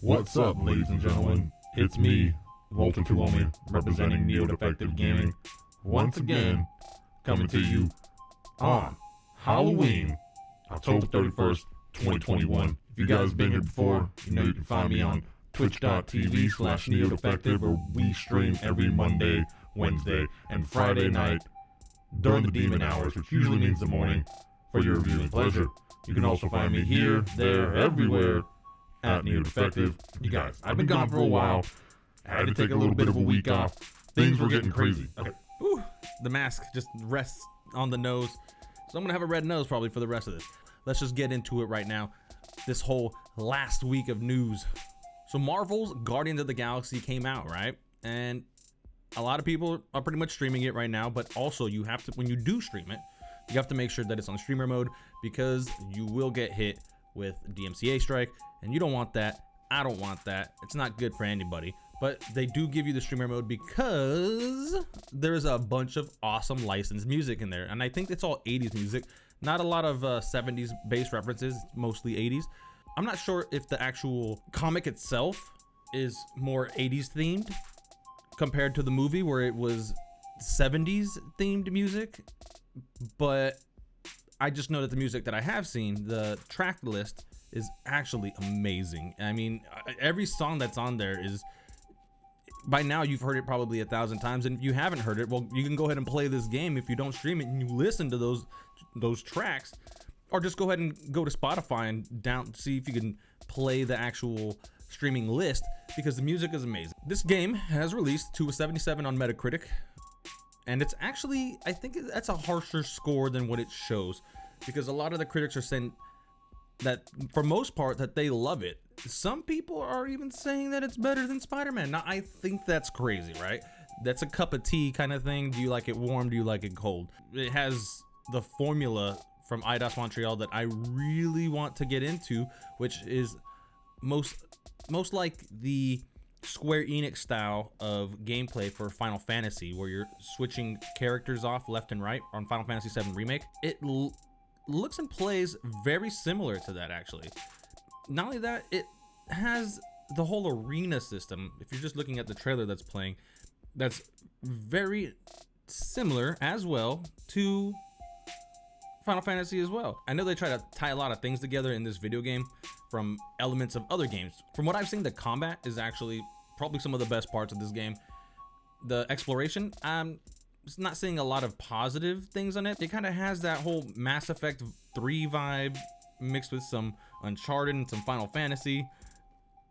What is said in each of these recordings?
What's up, ladies and gentlemen? It's me, Walton Tuomi, representing Neo Defective Gaming, once again coming to you on Halloween, October 31st, 2021. If you guys been here before, you know you can find me on twitch.tv/NeoDefective, where we stream every Monday, Wednesday, and Friday night during the demon hours, which usually means the morning, for your viewing pleasure. You can also find me here, there, everywhere at Neo Defective. You guys, I've been gone for a while. I had to take a little bit of a week off. Things were getting crazy. Okay. Ooh, the mask just rests on the nose. So I'm gonna have a red nose probably for the rest of this. Let's just get into it right now. This whole last week of news. So Marvel's Guardians of the Galaxy came out, right? And a lot of people are pretty much streaming it right now, but also you have to, when you do stream it, you have to make sure that it's on streamer mode, because you will get hit with DMCA strike, and you don't want that. I don't want that. It's not good for anybody. But they do give you the streamer mode because there's a bunch of awesome licensed music in there, and I think it's all 80s music, not a lot of 70s bass references, mostly 80s. I'm not sure if the actual comic itself is more 80s themed compared to the movie, where it was 70s themed music, but I just know that the music that I have seen, the track list, is actually amazing. I mean, every song that's on there is, by now you've heard it probably 1,000 times, and if you haven't heard it, well, you can go ahead and play this game if you don't stream it and you listen to those tracks, or just go ahead and go to Spotify and see if you can play the actual streaming list, because the music is amazing. This game has released to a 77 on Metacritic, and it's actually, I think that's a harsher score than what it shows, because a lot of the critics are saying that, for most part, that they love it. Some people are even saying that it's better than Spider-Man. Now, I think that's crazy, right? That's a cup of tea kind of thing. Do you like it warm? Do you like it cold? It has the formula from Eidos Montreal that I really want to get into, which is most like the Square Enix style of gameplay for Final Fantasy, where you're switching characters off left and right on Final Fantasy VII Remake. It looks and plays very similar to that, actually. Not only that, it has the whole arena system. If you're just looking at the trailer that's playing, that's very similar as well to Final Fantasy as well. I know they try to tie a lot of things together in this video game from elements of other games. From what I've seen, the combat is actually probably some of the best parts of this game. The exploration, I'm not seeing a lot of positive things on it. It kind of has that whole Mass Effect 3 vibe mixed with some Uncharted and some Final Fantasy,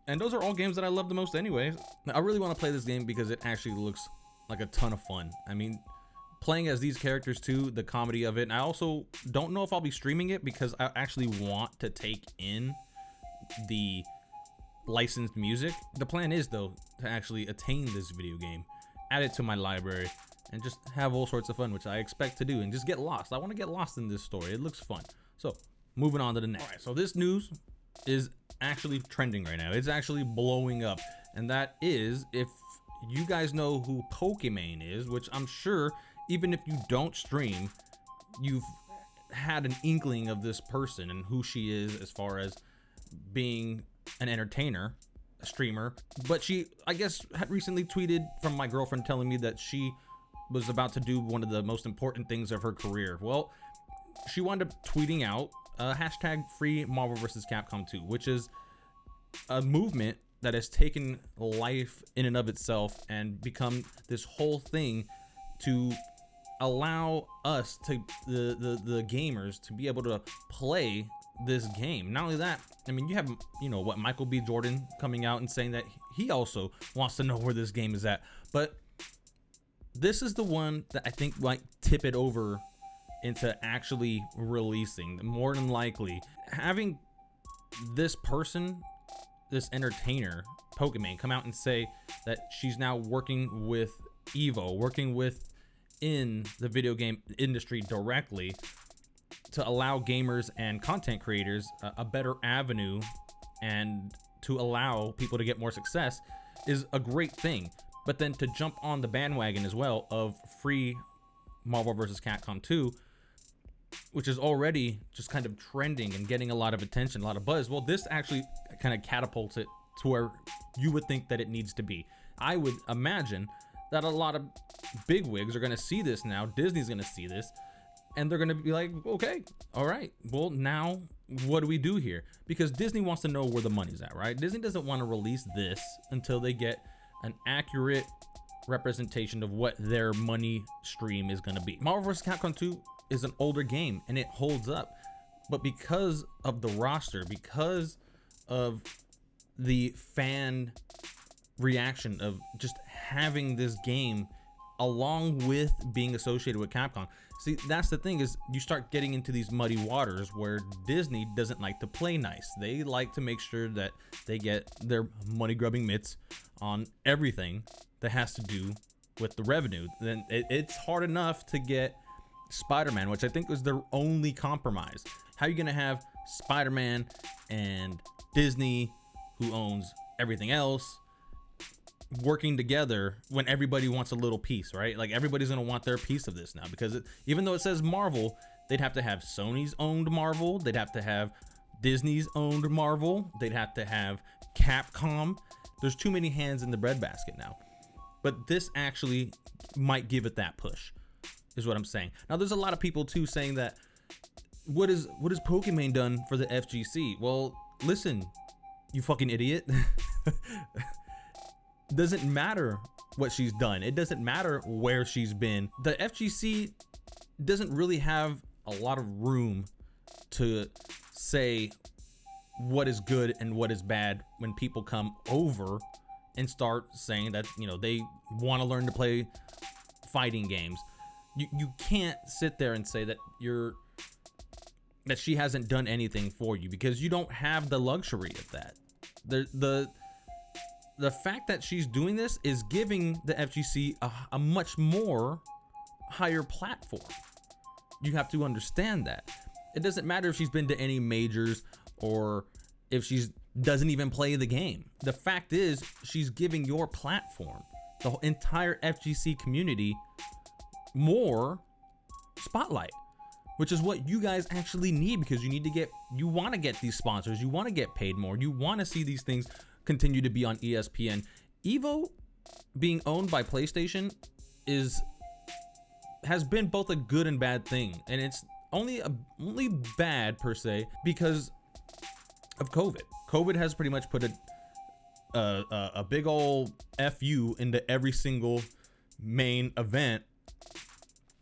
and those are all games that I love the most anyway. I really want to play this game because it actually looks like a ton of fun. I mean, playing as these characters too, the comedy of it. And I also don't know if I'll be streaming it, because I actually want to take in the licensed music. The plan is, though, to actually attain this video game, add it to my library, and just have all sorts of fun, which I expect to do, and just get lost. I want to get lost in this story. It looks fun. So moving on to the next. All right, so this news is actually trending right now. It's actually blowing up, and that is, if you guys know who Pokimane is, which I'm sure even if you don't stream, you've had an inkling of this person and who she is as far as being an entertainer, a streamer. But she, I guess, had recently tweeted from my girlfriend telling me that she was about to do one of the most important things of her career. Well, she wound up tweeting out hashtag free Marvel vs. Capcom 2, which is a movement that has taken life in and of itself and become this whole thing to allow us to the gamers to be able to play this game. Not only that, I mean, you have, you know, what, Michael B. Jordan coming out and saying that he also wants to know where this game is at. But this is the one that I think might tip it over into actually releasing. More than likely, having this person, this entertainer, Pokimane, come out and say that she's now working with Evo, working within the video game industry directly to allow gamers and content creators a better avenue and to allow people to get more success, is a great thing. But then to jump on the bandwagon as well of free Marvel vs. Capcom 2, which is already just kind of trending and getting a lot of attention, a lot of buzz. Well, this actually kind of catapults it to where you would think that it needs to be. I would imagine that a lot of bigwigs are going to see this now. Disney's going to see this, and they're going to be like, okay, all right, well, now what do we do here? Because Disney wants to know where the money's at, right? Disney doesn't want to release this until they get an accurate representation of what their money stream is going to be. Marvel vs. Capcom 2 is an older game and it holds up, but because of the roster, because of the fan reaction of just having this game along with being associated with Capcom. See, that's the thing, is you start getting into these muddy waters where Disney doesn't like to play nice. They like to make sure that they get their money grubbing mitts on everything that has to do with the revenue. Then it's hard enough to get Spider-Man, which I think was their only compromise. How are you gonna have Spider-Man and Disney, who owns everything else, working together when everybody wants a little piece, right? Like, everybody's gonna want their piece of this now, because even though it says Marvel, they'd have to have Sony's owned Marvel, they'd have to have Disney's owned Marvel, they'd have to have Capcom. There's too many hands in the breadbasket now. But this actually might give it that push, is what I'm saying. Now, there's a lot of people too saying that, what has Pokimane done for the FGC? Well, listen, you fucking idiot. Doesn't matter what she's done. It doesn't matter where she's been. The FGC doesn't really have a lot of room to say what is good and what is bad when people come over and start saying that, you know, they want to learn to play fighting games. You can't sit there and say that that she hasn't done anything for you, because you don't have the luxury of that. The fact that she's doing this is giving the FGC a much more higher platform. You have to understand that. It doesn't matter if she's been to any majors or if she doesn't even play the game. The fact is, she's giving your platform, the entire FGC community, more spotlight, which is what you guys actually need, because you want to get these sponsors, you want to get paid more, you want to see these things continue to be on ESPN. Evo being owned by PlayStation has been both a good and bad thing, and it's only bad per se because of COVID. COVID has pretty much put a big old FU into every single main event,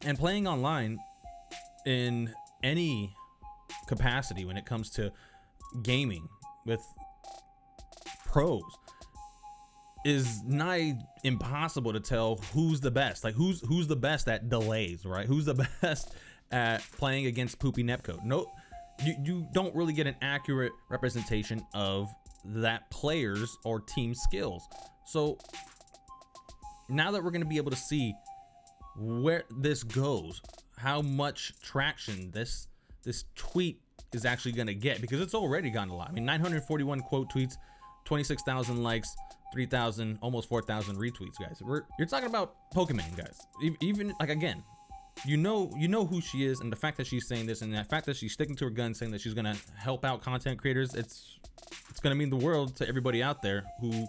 and playing online in any capacity when it comes to gaming with pros is nigh impossible to tell who's the best. Like, who's the best at delays, right? Who's the best at playing against poopy netcode? No, you don't really get an accurate representation of that player's or team skills. So now that we're going to be able to see where this goes, how much traction this tweet is actually going to get, because it's already gotten a lot. I mean, 941 quote tweets, 26,000 likes, 3,000, almost 4,000 retweets, guys. You're talking about Pokimane, guys. Even, like, again, you know who she is, and the fact that she's saying this, and the fact that she's sticking to her gun, saying that she's gonna help out content creators, it's gonna mean the world to everybody out there who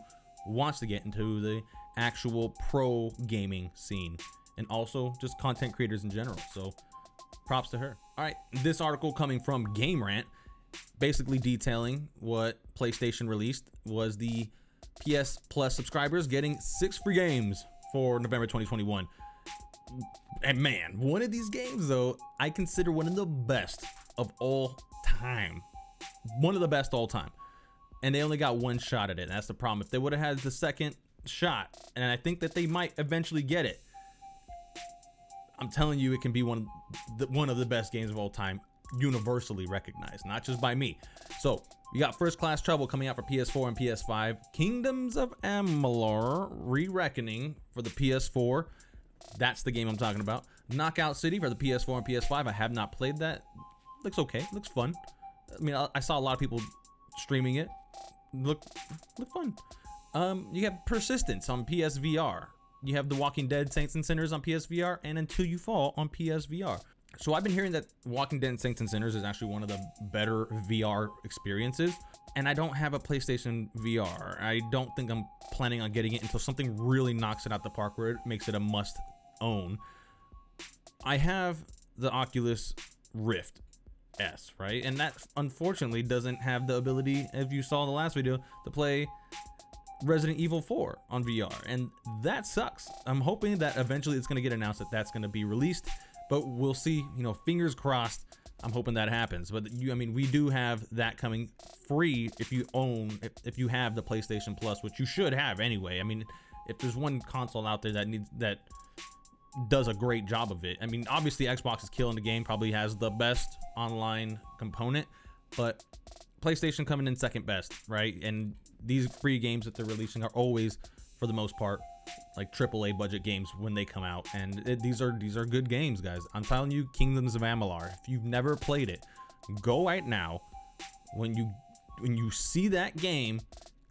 wants to get into the actual pro gaming scene, and also just content creators in general. So props to her. All right, this article coming from Game Rant, basically detailing what PlayStation released was the PS Plus subscribers getting 6 free games for November 2021. And man, one of these games though, I consider one of the best of all time. One of the best all time. And they only got one shot at it. That's the problem. If they would have had the second shot, and I think that they might eventually get it, I'm telling you, it can be one of the best games of all time, universally recognized, not just by me. So you got First Class Trouble coming out for PS4 and PS5, Kingdoms of Amalur: Re-Reckoning for the PS4. That's the game I'm talking about. Knockout City for the PS4 and PS5. I have not played that. Looks okay. Looks fun. I mean, I saw a lot of people streaming it. Look fun. You have Persistence on PSVR. You have The Walking Dead: Saints and Sinners on PSVR, and Until You Fall on PSVR. So I've been hearing that Walking Dead: Saints and Sinners is actually one of the better VR experiences. and I don't have a PlayStation VR. I don't think I'm planning on getting it until something really knocks it out the park where it makes it a must own. I have the Oculus Rift S, right? And that unfortunately doesn't have the ability, if you saw in the last video, to play Resident Evil 4 on VR, and that sucks. I'm hoping that eventually it's going to get announced that that's going to be released, but we'll see. You know, fingers crossed. I'm hoping that happens. But I mean, we do have that coming free if you own, if you have the PlayStation Plus, which you should have anyway. I mean, if there's one console out there that does a great job of it. I mean, obviously Xbox is killing the game, probably has the best online component, but PlayStation coming in second best, right? And these free games that they're releasing are always, for the most part, like AAA budget games when they come out, and these are good games, guys. I'm telling you, Kingdoms of Amalur. If you've never played it, go right now. When you see that game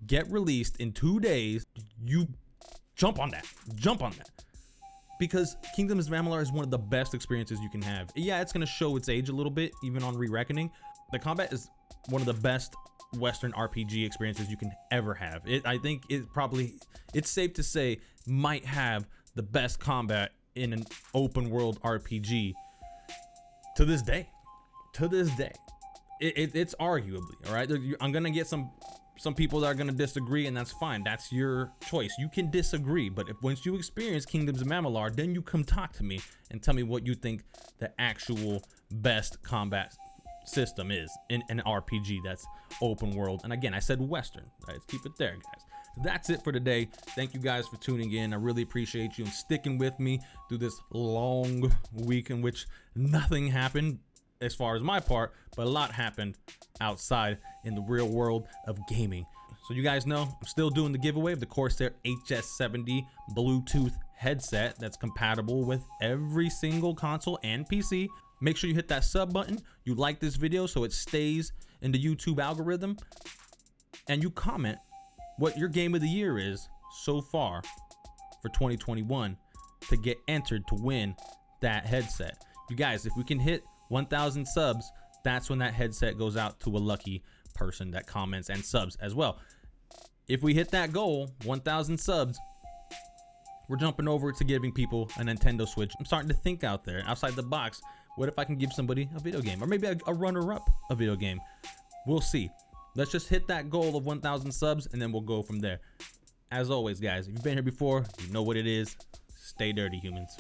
get released in 2 days, you jump on that. Because Kingdoms of Amalur is one of the best experiences you can have. Yeah, it's gonna show its age a little bit, even on re-reckoning. The combat is one of the best Western RPG experiences you can ever have. I think it's safe to say, might have the best combat in an open world RPG to this day. It's arguably, all right? I'm gonna get some people that are gonna disagree, and that's fine. That's your choice. You can disagree, but once you experience Kingdoms of Amalur, then you come talk to me and tell me what you think the actual best combat system is in an RPG that's open world. And again, I said Western. Right, let's keep it there, guys. That's it for today. Thank you guys for tuning in. I really appreciate you and sticking with me through this long week in which nothing happened as far as my part, but a lot happened outside in the real world of gaming. So you guys know I'm still doing the giveaway of the Corsair HS70 Bluetooth headset that's compatible with every single console and PC. Make sure you hit that sub button, you like this video so it stays in the YouTube algorithm, and you comment what your game of the year is so far for 2021 to get entered to win that headset. You guys, if we can hit 1,000 subs, that's when that headset goes out to a lucky person that comments and subs as well. If we hit that goal, 1,000 subs, we're jumping over to giving people a Nintendo Switch. I'm starting to think out there, outside the box. What if I can give somebody a video game, or maybe a runner-up a video game? We'll see. Let's just hit that goal of 1,000 subs, and then we'll go from there. As always, guys, if you've been here before, you know what it is. Stay dirty, humans.